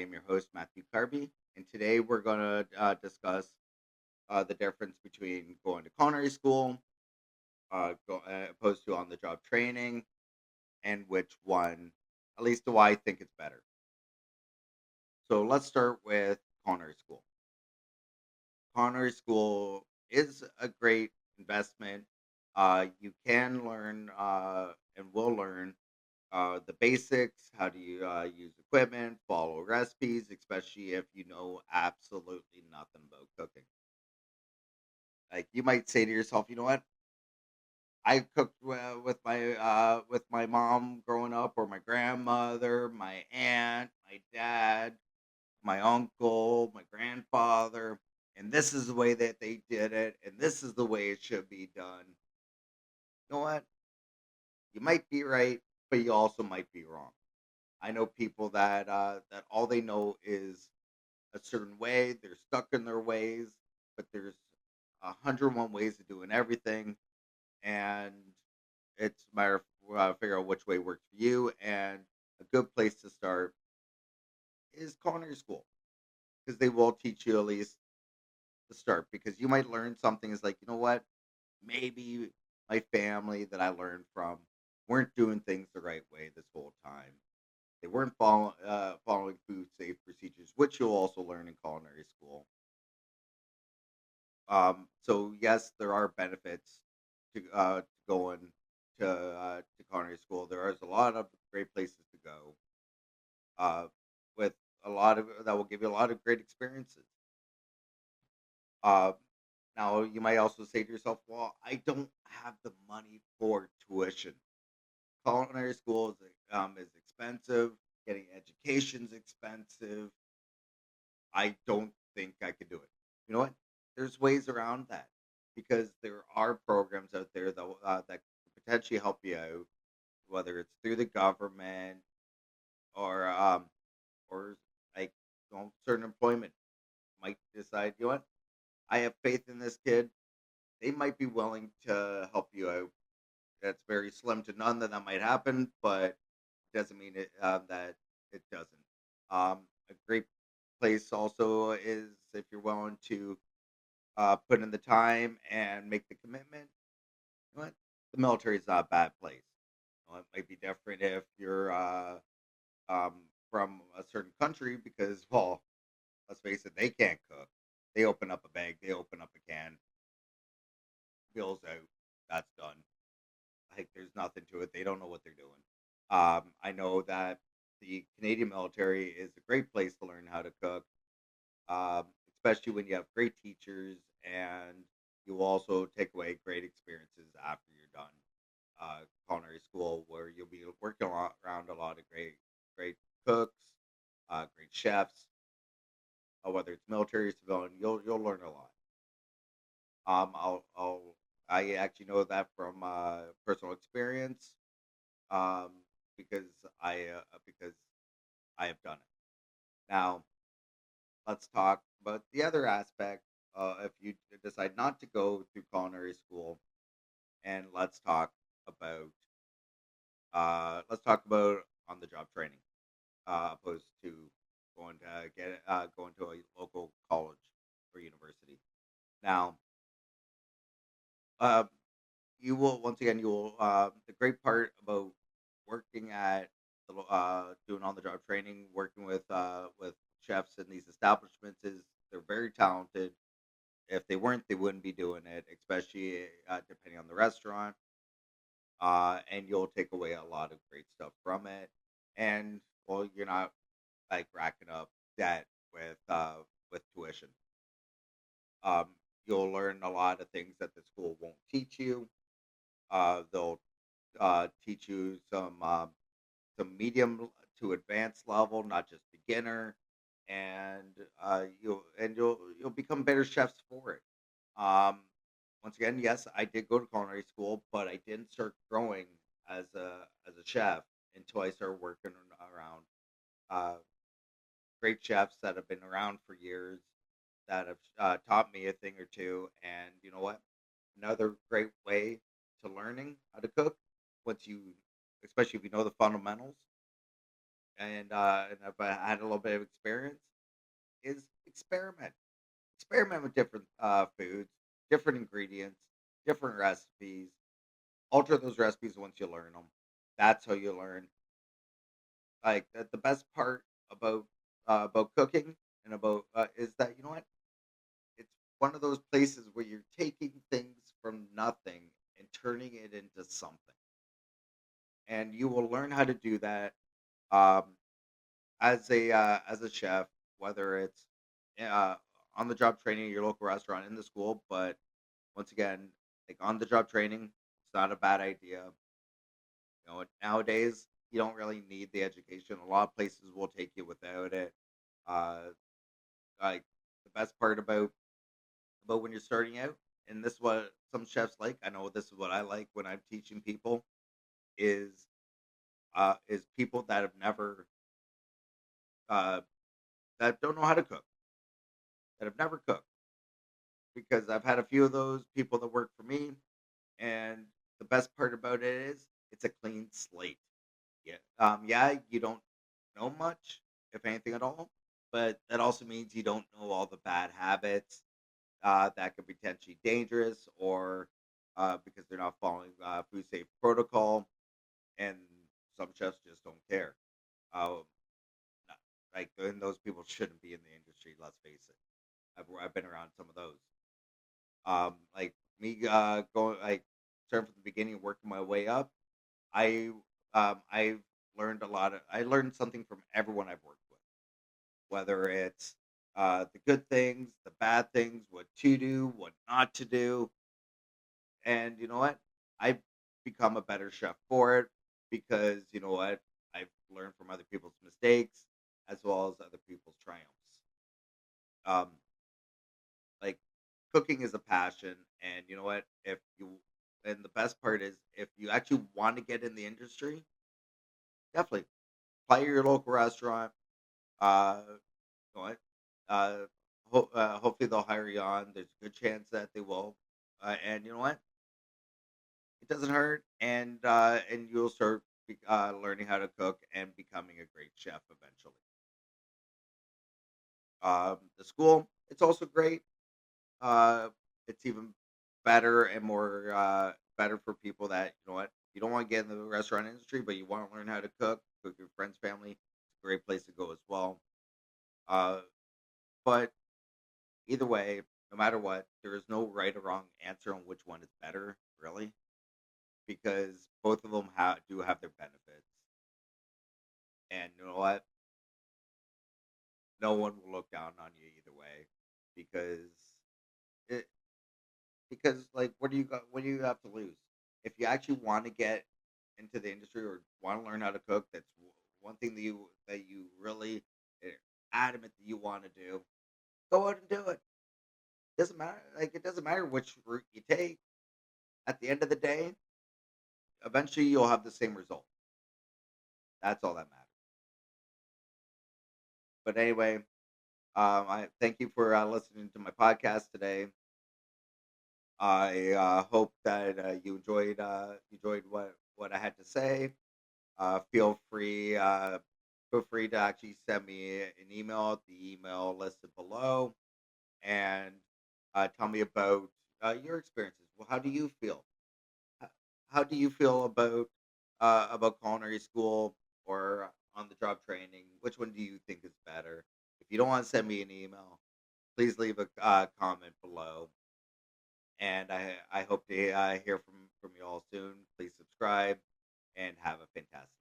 am your host, Matthew Carby, and today we're going to discuss the difference between going to culinary school, opposed to on the job training, and which one, at least do I think it's better. So let's start with culinary school. Culinary school is a great investment. You can learn and will learn the basics. How do you use equipment, follow recipes, especially if you know absolutely nothing about cooking. Like you might say to yourself, you know what? I cooked with my mom growing up, or my grandmother, my aunt, my dad, my uncle, my grandfather, and this is the way that they did it, and this is the way it should be done. You know what? You might be right, but you also might be wrong. I know people that all they know is a certain way. They're stuck in their ways, but there's 101 ways of doing everything, and it's a matter of figure out which way works for you. And a good place to start is culinary school because they will teach you at least to start. Because you might learn something is like, you know what, maybe my family that I learned from weren't doing things the right way this whole time. They weren't following food safe procedures, which you'll also learn in culinary school. So yes, there are benefits to going to culinary school. There is a lot of great places to go uh, with a lot of that will give you a lot of great experiences. Uh, Now you might also say to yourself, "Well, I don't have the money for tuition. Culinary school is expensive. Getting education's expensive. I don't think I could do it." You know what? There's ways around that because there are programs out there that could potentially help you out, whether it's through the government or or like certain employment might decide, you know what? I have faith in this kid. They might be willing to help you out. That's very slim to none that might happen, but doesn't mean that it doesn't. A great place also is if you're willing to put in the time and make the commitment. You know what? The military is not a bad place. It might be different if you're from a certain country because, well, let's face it, they can't cook. They open up a bag, they open up a can, bills out, that's done. Like there's nothing to it. They don't know what they're doing. I know that the Canadian military is a great place to learn how to cook, um, especially when you have great teachers and you also take away great experiences after you're done culinary school, where you'll be working around a lot of great cooks, great chefs, whether it's military or civilian. You'll learn a lot. I actually know that from personal experience, um, because because I have done it. Now let's talk about the other aspect. If you decide not to go through culinary school, and about let's talk about on the job training, opposed to going to a local college or university. Now, uh, you will once again you will the great part about working at doing on the job training, working with chefs in these establishments is they're very talented. If they weren't, they wouldn't be doing it, especially depending on the restaurant. And you'll take away a lot of great stuff from it. And well, you're not like racking up debt with tuition. Um, you'll learn a lot of things that the school won't teach you. They'll teach you some medium to advanced level, not just beginner, and you'll become better chefs for it. Um, Once again, yes, I did go to culinary school, but I didn't start growing as a chef until I started working around uh, great chefs that have been around for years that have taught me a thing or two. And you know what? Another great way to learning how to cook once you, especially if you know the fundamentals, and if I had a little bit of experience, is experiment. Experiment with different foods, different ingredients, different recipes. Alter those recipes once you learn them. That's how you learn. Like the best part about cooking and about is that you know what, it's one of those places where you're taking things from nothing and turning it into something, and you will learn how to do that um, as a chef, whether it's uh, on the job training at your local restaurant in the school. But once again, like on the job training, it's not a bad idea. You know, nowadays you don't really need the education. A lot of places will take you without it. Uh, like the best part about when you're starting out, and this is what some chefs like. I know this is what I like when I'm teaching people is is people that have never uh, that don't know how to cook, that have never cooked. Because I've had a few of those people that work for me, and the best part about it is it's a clean slate. Yeah, yeah, you don't know much, if anything at all, but that also means you don't know all the bad habits that could be potentially dangerous, or because they're not following food safe protocol, and some chefs just don't care. Uh, and those people shouldn't be in the industry. Let's face it. I've been around some of those. Like me going like starting from the beginning, working my way up. I I've learned a lot of. I learned something from everyone I've worked with, whether it's the good things, the bad things, what to do, what not to do. And you know what? I've become a better chef for it because you know what? I've learned from other people's mistakes as well as other people's triumphs. Um, like cooking is a passion, and you know what? If you and the best part is if you actually want to get in the industry, definitely apply at your local restaurant. You know what? Uh, hopefully they'll hire you on. There's a good chance that they will. And you know what? It doesn't hurt, and you'll start learning how to cook and becoming a great chef eventually. The school, it's also great. Uh, it's even better and more better for people that you know what you don't want to get in the restaurant industry, but you want to learn how to cook your friends, family. It's a great place to go as well. Uh, but either way, no matter what, there is no right or wrong answer on which one is better, really, because both of them do have their benefits. And you know what? No one will look down on you either way because it because like what do you have to lose? If you actually want to get into the industry or want to learn how to cook, that's one thing that you really are adamant that you want to do. Go out and do it. Doesn't matter. Like it doesn't matter which route you take. At the end of the day, eventually you'll have the same result. That's all that matters. But anyway, I thank you for listening to my podcast today. I hope that you enjoyed what I had to say. Feel free feel free to actually send me an email at the email listed below, and tell me about your experiences. Well, how do you feel? H- How do you feel about culinary school or on the job training? Which one do you think is better? If you don't want to send me an email, please leave a comment below. And I hope to hear from you all soon. Please subscribe and have a fantastic